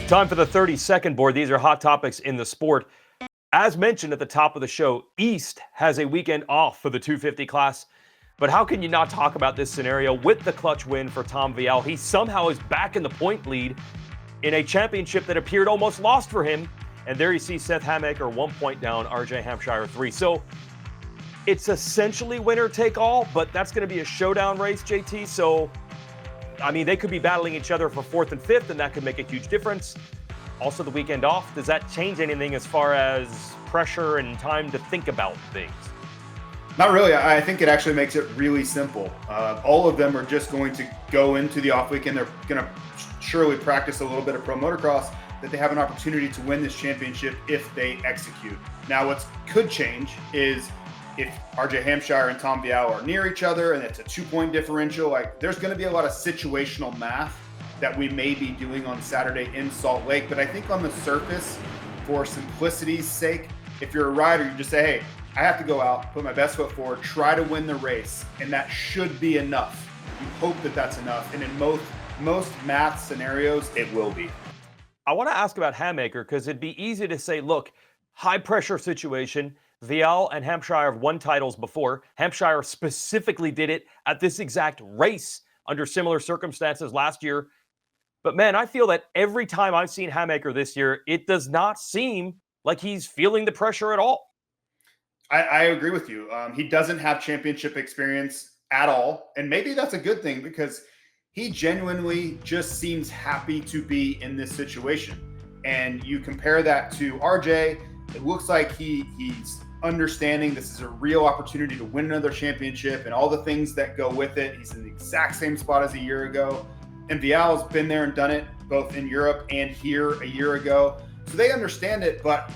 Time for the 30-second board. These are hot topics in the sport. As mentioned at the top of the show, East has a weekend off for the 250 class. But how can you not talk about this scenario with the clutch win for Tom Vialle? He somehow is back in the point lead in a championship that appeared almost lost for him. And there you see Seth Hamaker 1 point down, RJ Hampshire 3. So it's essentially winner take all, but that's going to be a showdown race, JT. So, I mean, they could be battling each other for 4th and 5th, and that could make a huge difference. Also, the weekend off, does that change anything as far as pressure and time to think about things? Not really. I think it actually makes it really simple. All of them are just going to go into the off weekend. They're going to surely practice a little bit of pro motocross, that they have an opportunity to win this championship if they execute. Now, what could change is if RJ Hampshire and Tom Vialle are near each other and it's a 2-point differential, like there's going to be a lot of situational math that we may be doing on Saturday in Salt Lake. But I think on the surface, for simplicity's sake, if you're a rider, you just say, hey, I have to go out, put my best foot forward, try to win the race, and that should be enough. You hope that that's enough, and in most math scenarios, it will be. I want to ask about Hamaker because it'd be easy to say, look, high pressure situation. Vialle and Hampshire have won titles before. Hampshire specifically did it at this exact race under similar circumstances last year. But man, I feel that every time I've seen Hamaker this year, it does not seem like he's feeling the pressure at all. I agree with you. He doesn't have championship experience at all. And maybe that's a good thing because he genuinely just seems happy to be in this situation. And you compare that to RJ, it looks like he's understanding this is a real opportunity to win another championship and all the things that go with it. He's in the exact same spot as a year ago. And Vialle's been there and done it both in Europe and here a year ago. So they understand it, but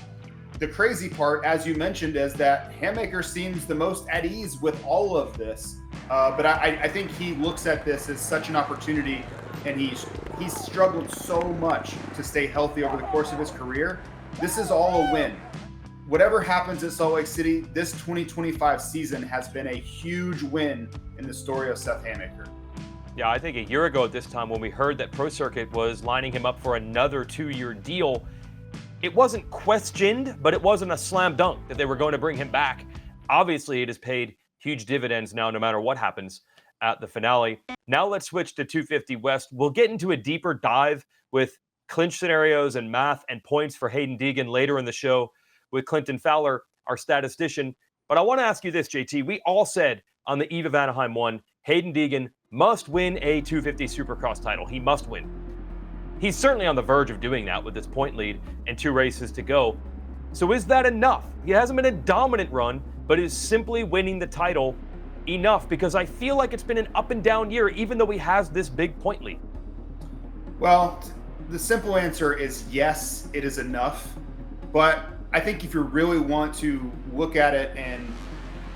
the crazy part, as you mentioned, is that Hamaker seems the most at ease with all of this. But I think he looks at this as such an opportunity, and he's struggled so much to stay healthy over the course of his career. This is all a win. Whatever happens at Salt Lake City, this 2025 season has been a huge win in the story of Seth Hamaker. Yeah, I think a year ago at this time when we heard that Pro Circuit was lining him up for another 2-year deal, it wasn't questioned, but it wasn't a slam dunk that they were going to bring him back. Obviously, it has paid huge dividends now, no matter what happens at the finale. Now let's switch to 250 West. We'll get into a deeper dive with clinch scenarios and math and points for Haiden Deegan later in the show with Clinton Fowler, our statistician. But I want to ask you this, JT. We all said on the eve of Anaheim 1, Haiden Deegan must win a 250 Supercross title. He must win. He's certainly on the verge of doing that with this point lead and 2 races to go. So is that enough? He hasn't been a dominant run, but is simply winning the title enough? Because I feel like it's been an up and down year, even though he has this big point lead. Well, the simple answer is yes, it is enough. But I think if you really want to look at it, and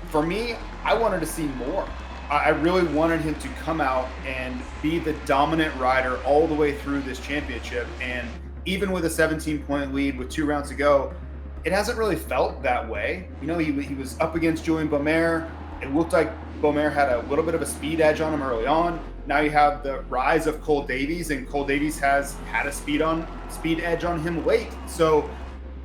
for me, I wanted to see more. I really wanted him to come out and be the dominant rider all the way through this championship. And even with a 17-point lead with 2 rounds to go, it hasn't really felt that way. You know, he was up against Julian Beaumer. It looked like Beaumer had a little bit of a speed edge on him early on. Now you have the rise of Cole Davies, and Cole Davies has had a speed edge on him late. So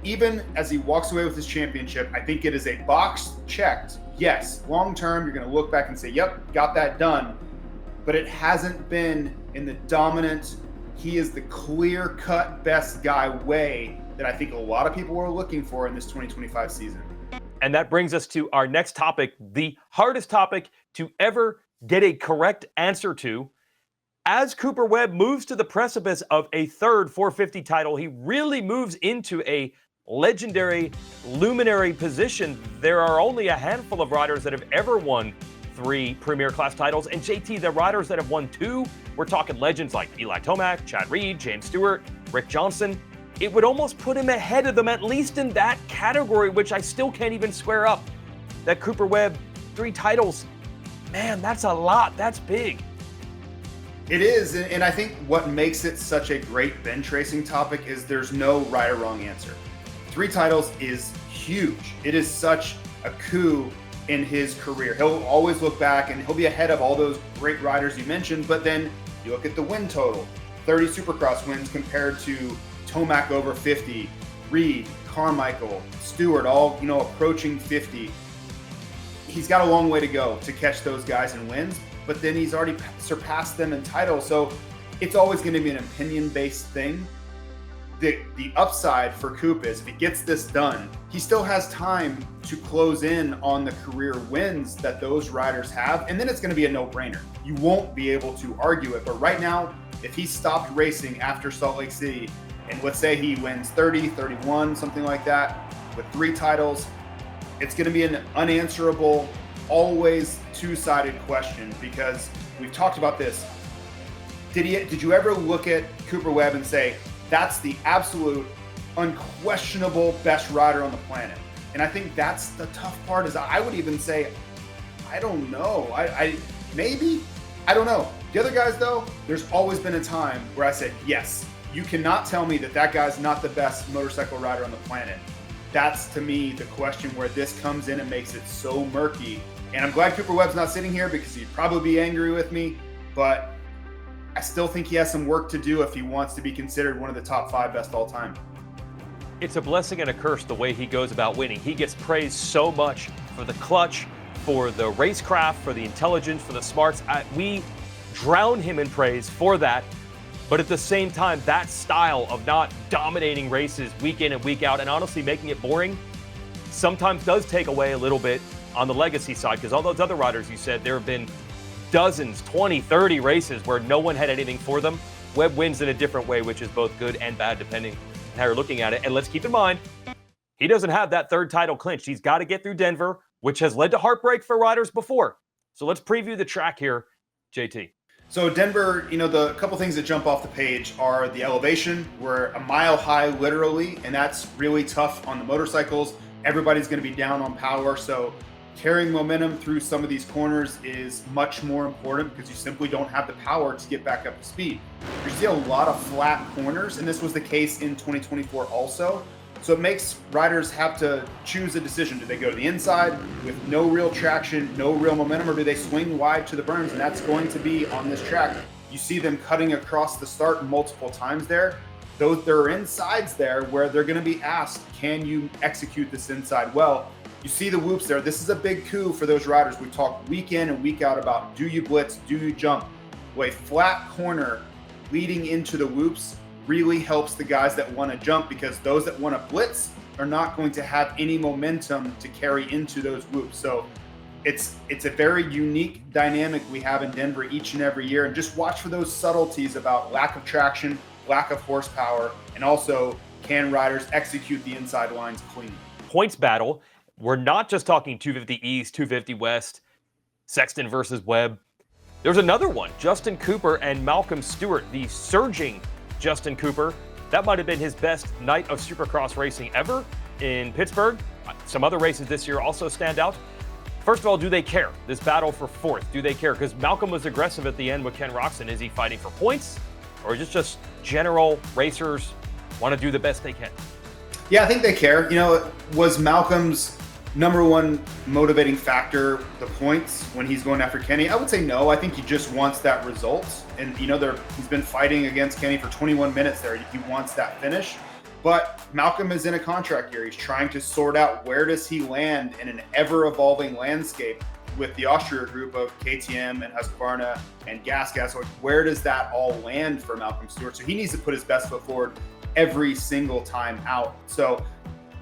even as he walks away with his championship, I think it is a box checked. Yes, long term, you're going to look back and say, yep, got that done. But it hasn't been in the dominant, he is the clear-cut best guy way that I think a lot of people were looking for in this 2025 season. And that brings us to our next topic, the hardest topic to ever get a correct answer to. As Cooper Webb moves to the precipice of a 3rd 450 title, he really moves into a legendary, luminary position. There are only a handful of riders that have ever won 3 Premier Class titles. And JT, the riders that have won 2, we're talking legends like Eli Tomac, Chad Reed, James Stewart, Rick Johnson. It would almost put him ahead of them, at least in that category, which I still can't even square up. That Cooper Webb, 3 titles, man, that's a lot. That's big. It is, and I think what makes it such a great bench racing topic is there's no right or wrong answer. 3 titles is huge. It is such a coup in his career. He'll always look back and he'll be ahead of all those great riders you mentioned, but then you look at the win total, 30 Supercross wins compared to Tomac over 50, Reed, Carmichael, Stewart, all, approaching 50. He's got a long way to go to catch those guys in wins, but then he's already surpassed them in titles. So it's always going to be an opinion-based thing. The upside for Coop is if he gets this done, he still has time to close in on the career wins that those riders have, and then it's going to be a no-brainer. You won't be able to argue it. But right now, if he stopped racing after Salt Lake City, and let's say he wins 30, 31, something like that, with 3 titles, it's going to be an unanswerable, always two-sided question, because we've talked about this. Did you ever look at Cooper Webb and say, that's the absolute, unquestionable best rider on the planet? And I think that's the tough part, is I would even say, I don't know. Maybe, I don't know. The other guys, though, there's always been a time where I said, yes, you cannot tell me that guy's not the best motorcycle rider on the planet. That's, to me, the question where this comes in and makes it so murky. And I'm glad Cooper Webb's not sitting here, because he'd probably be angry with me, but I still think he has some work to do if he wants to be considered one of the top 5 best all time. It's a blessing and a curse the way he goes about winning. He gets praised so much for the clutch, for the racecraft, for the intelligence, for the smarts. We drown him in praise for that. But at the same time, that style of not dominating races week in and week out and honestly making it boring sometimes does take away a little bit on the legacy side, because all those other riders you said, there have been dozens, 20, 30 races where no one had anything for them. Webb wins in a different way, which is both good and bad depending on how you're looking at it. And let's keep in mind, he doesn't have that 3rd title clinched. He's got to get through Denver, which has led to heartbreak for riders before. So let's preview the track here, JT. So Denver, the couple things that jump off the page are the elevation. We're a mile high, literally, and that's really tough on the motorcycles. Everybody's going to be down on power, so carrying momentum through some of these corners is much more important, because you simply don't have the power to get back up to speed. You see a lot of flat corners, and this was the case in 2024 also. So it makes riders have to choose a decision. Do they go to the inside with no real traction, no real momentum, or do they swing wide to the berms? And that's going to be on this track. You see them cutting across the start multiple times there. There are insides there where they're going to be asked, can you execute this inside well? You see the whoops there. This is a big coup for those riders. We talk week in and week out about, do you blitz, do you jump? Well, a flat corner leading into the whoops really helps the guys that want to jump, because those that want to blitz are not going to have any momentum to carry into those whoops. So it's a very unique dynamic we have in Denver each and every year. And just watch for those subtleties about lack of traction, lack of horsepower, and also can riders execute the inside lines cleanly. Points battle. We're not just talking 250 East, 250 West, Sexton versus Webb. There's another one, Justin Cooper and Malcolm Stewart, the surging Justin Cooper. That might have been his best night of Supercross racing ever in Pittsburgh. Some other races this year also stand out. First of all, do they care? This battle for 4th, do they care? Because Malcolm was aggressive at the end with Ken Roxon. Is he fighting for points, or is it just general racers want to do the best they can? Yeah, I think they care. Was Malcolm's number one motivating factor the points when he's going after Kenny? I would say no. I think he just wants that result. And, he's been fighting against Kenny for 21 minutes there. He wants that finish. But Malcolm is in a contract year. He's trying to sort out where does he land in an ever-evolving landscape with the Austria group of KTM and Husqvarna and Gas. So where does that all land for Malcolm Stewart? So he needs to put his best foot forward every single time out. So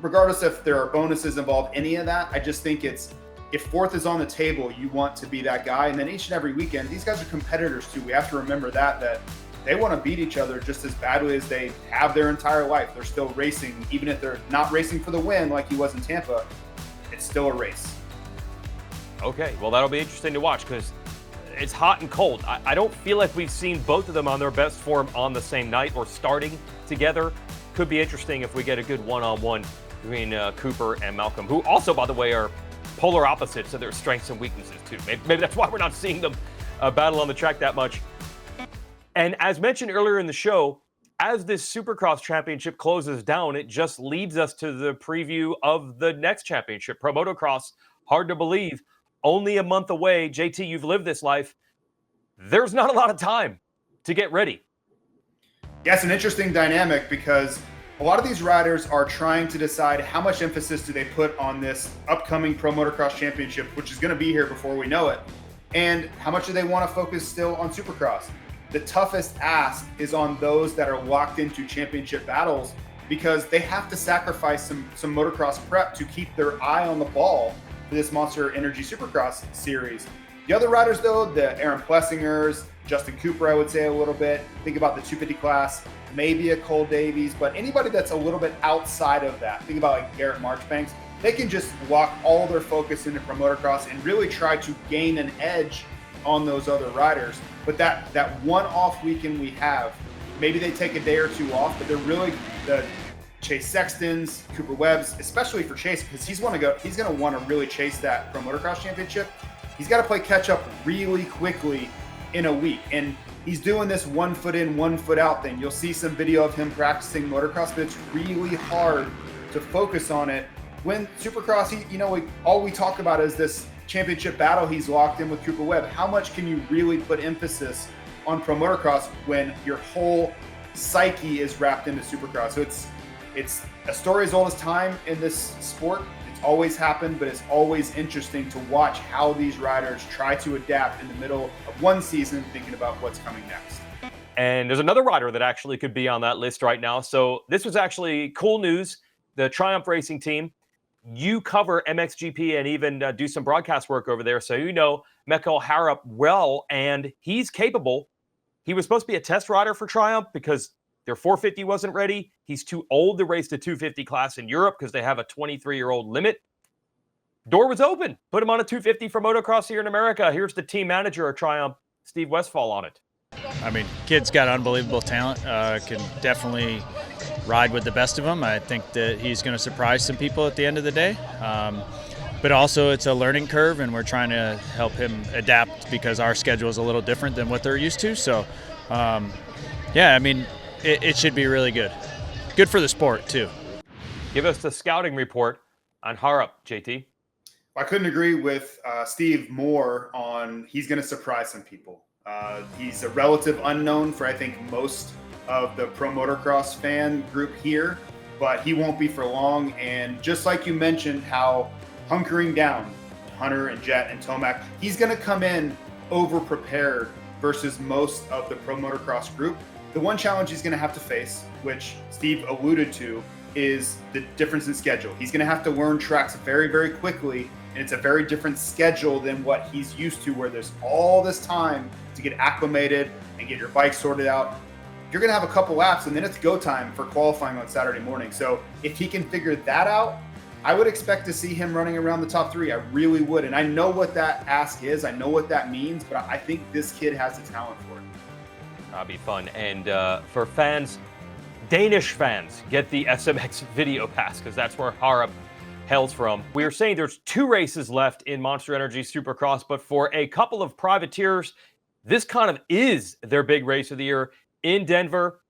regardless if there are bonuses involved, any of that, I just think if 4th is on the table, you want to be that guy. And then each and every weekend, these guys are competitors too. We have to remember that they want to beat each other just as badly as they have their entire life. They're still racing, even if they're not racing for the win like he was in Tampa, it's still a race. Okay, well, that'll be interesting to watch, because it's hot and cold. I don't feel like we've seen both of them on their best form on the same night or starting together. Could be interesting if we get a good one-on-one between Cooper and Malcolm, who also, by the way, are polar opposites of their strengths and weaknesses too. Maybe that's why we're not seeing them battle on the track that much. And as mentioned earlier in the show, as this Supercross championship closes down, it just leads us to the preview of the next championship, Pro Motocross. Hard to believe, only a month away. JT, you've lived this life. There's not a lot of time to get ready. Yeah, it's an interesting dynamic because a lot of these riders are trying to decide how much emphasis do they put on this upcoming Pro Motocross Championship, which is going to be here before we know it, and how much do they want to focus still on Supercross. The toughest ask is on those that are locked into championship battles because they have to sacrifice some motocross prep to keep their eye on the ball for this Monster Energy Supercross series. The other riders, though, the Aaron Plessingers, Justin Cooper, I would say a little bit. Think about the 250 class, maybe a Cole Davies, but anybody that's a little bit outside of that, think about like Garrett Marchbanks, they can just lock all their focus into Pro Motocross and really try to gain an edge on those other riders. But that one off weekend we have, maybe they take a day or two off, but they're really the Chase Sextons, Cooper Webbs, especially for Chase, because he's going to want to really chase that Pro Motocross Championship. He's got to play catch up really quickly in a week. And he's doing this 1 foot in, 1 foot out thing. You'll see some video of him practicing motocross, but it's really hard to focus on it. When Supercross, all we talk about is this championship battle he's locked in with Cooper Webb. How much can you really put emphasis on Pro Motocross when your whole psyche is wrapped into Supercross? So it's a story as old as time in this sport. It's always happened, but it's always interesting to watch how these riders try to adapt in the middle of one season, thinking about what's coming next. And there's another rider that actually could be on that list right now. So this was actually cool news. The Triumph Racing team, you cover MXGP and even do some broadcast work over there. So you know Meckel Harrop well, and he's capable. He was supposed to be a test rider for Triumph because their 450 wasn't ready. He's too old to race the 250 class in Europe because they have a 23-year-old limit. Door was open. Put him on a 250 for motocross here in America. Here's the team manager of Triumph, Steve Westfall, on it. I mean, kid's got unbelievable talent. Can definitely ride with the best of them. I think that he's going to surprise some people at the end of the day. But also it's a learning curve, and we're trying to help him adapt because our schedule is a little different than what they're used to. So, yeah, I mean, it should be really good. Good for the sport, too. Give us the scouting report on Harrop, JT. I couldn't agree with Steve more on he's going to surprise some people. He's a relative unknown for, I think, most of the Pro Motocross fan group here, but he won't be for long. And just like you mentioned, how hunkering down Hunter and Jet and Tomac, he's going to come in over-prepared versus most of the Pro Motocross group. The one challenge he's going to have to face, which Steve alluded to, is the difference in schedule. He's going to have to learn tracks very, very quickly, and it's a very different schedule than what he's used to, where there's all this time to get acclimated and get your bike sorted out. You're going to have a couple laps, and then it's go time for qualifying on Saturday morning. So if he can figure that out, I would expect to see him running around the top three. I really would. And I know what that ask is. I know what that means, but I think this kid has the talent for it. That'll be fun. And for fans, Danish fans, get the SMX video pass because that's where Harrop hails from. We were saying there's 2 races left in Monster Energy Supercross, but for a couple of privateers, this kind of is their big race of the year in Denver.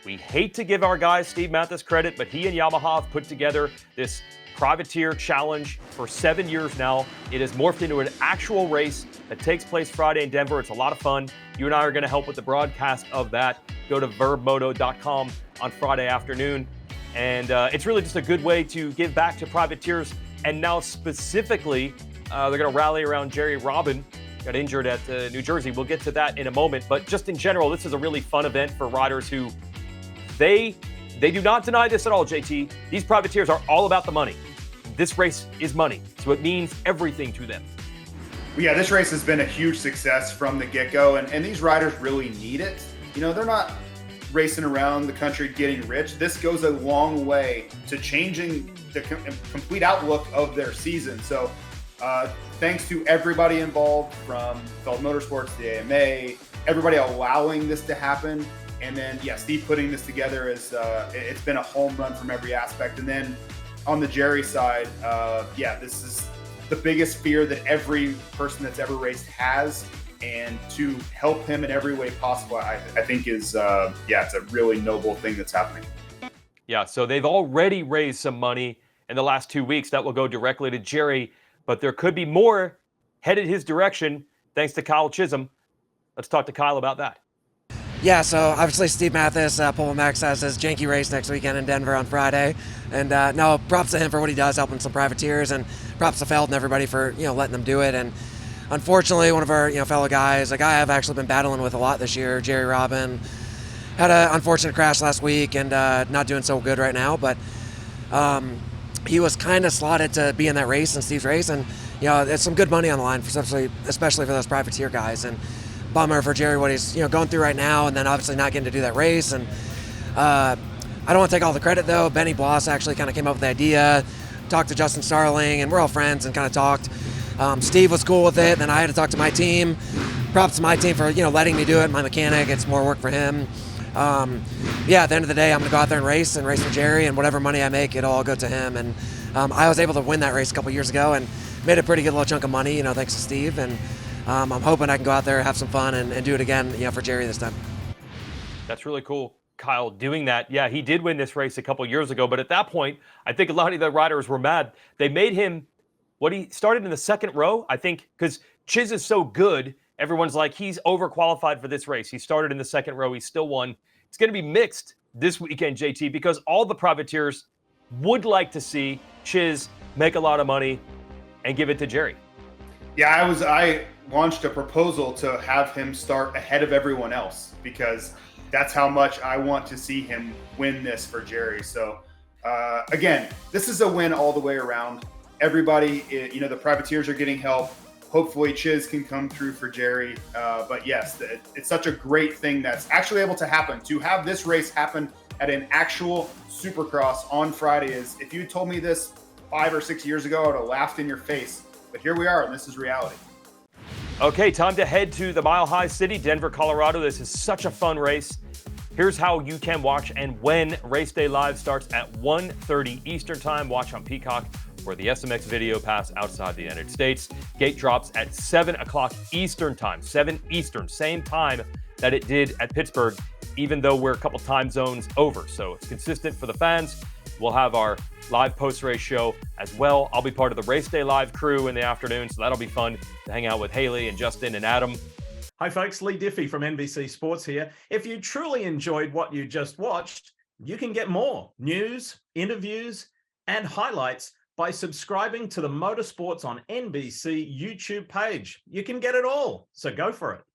We hate to give our guy Steve Matthes credit, but he and Yamaha have put together this privateer challenge for 7 years now. It has morphed into an actual race that takes place Friday in Denver. It's a lot of fun. You and I are going to help with the broadcast of that. Go to verbmoto.com on Friday afternoon. And it's really just a good way to give back to privateers. And now specifically, they're going to rally around Jerry Robin. Got injured at New Jersey. We'll get to that in a moment. But just in general, this is a really fun event for riders who they do not deny this at all, JT. These privateers are all about the money. This race is money, so it means everything to them. Yeah, this race has been a huge success from the get-go, and these riders really need it. You know, they're not racing around the country getting rich. This goes a long way to changing the complete outlook of their season. So thanks to everybody involved, from Feld Motorsports, the AMA, everybody allowing this to happen. And then, yeah, Steve putting this together is it's been a home run from every aspect. And then on the Jerry side, this is the biggest fear that every person that's ever raced has. And to help him in every way possible, I think is, it's a really noble thing that's happening. Yeah, so they've already raised some money in the last 2 weeks. That will go directly to Jerry, but there could be more headed his direction thanks to Kyle Chisholm. Let's talk to Kyle about that. Yeah, so obviously Steve Mathis, Pole Max has his janky race next weekend in Denver on Friday. And no, props to him for what he does, helping some privateers, and props to Feld and everybody for, letting them do it. And unfortunately, one of our, fellow guys, a guy I've actually been battling with a lot this year, Jerry Robin, had an unfortunate crash last week and not doing so good right now. But he was kind of slotted to be in that race, in Steve's race. And, it's some good money on the line, especially for those privateer guys. And bummer for Jerry what he's going through right now, and then obviously not getting to do that race. And I don't want to take all the credit though. Benny Bloss actually kind of came up with the idea, talked to Justin Starling, and we're all friends and kind of talked. Steve was cool with it. Then I had to talk to my team. Props to my team for letting me do it. My mechanic, it's more work for him. At the end of the day, I'm gonna go out there and race for Jerry, and whatever money I make, it'll all go to him. And I was able to win that race a couple years ago and made a pretty good little chunk of money, thanks to Steve. And I'm hoping I can go out there, have some fun, and do it again, for Jerry this time. That's really cool, Kyle, doing that. Yeah, he did win this race a couple years ago, but at that point, I think a lot of the riders were mad. They made him, he started in the second row, I think, because Chiz is so good, everyone's like, he's overqualified for this race. He started in the second row, he still won. It's going to be mixed this weekend, JT, because all the privateers would like to see Chiz make a lot of money and give it to Jerry. Yeah, I launched a proposal to have him start ahead of everyone else because that's how much I want to see him win this for Jerry. So again, this is a win all the way around. Everybody, the privateers are getting help. Hopefully Chiz can come through for Jerry. But yes, it's such a great thing that's actually able to happen. To have this race happen at an actual Supercross on Friday is, if you told me this 5 or 6 years ago, I would have laughed in your face. But here we are, and this is reality. Okay, time to head to the Mile High City, Denver, Colorado. This is such a fun race. Here's how you can watch and when Race Day Live starts at 1:30 Eastern Time. Watch on Peacock or the SMX Video Pass outside the United States. Gate drops at 7 o'clock Eastern Time, 7 Eastern, same time that it did at Pittsburgh, even though we're a couple time zones over. So it's consistent for the fans. We'll have our live post-race show as well. I'll be part of the Race Day Live crew in the afternoon, so that'll be fun to hang out with Haley and Justin and Adam. Hi folks, Lee Diffie from NBC Sports here. If you truly enjoyed what you just watched, you can get more news, interviews, and highlights by subscribing to the Motorsports on NBC YouTube page. You can get it all, so go for it.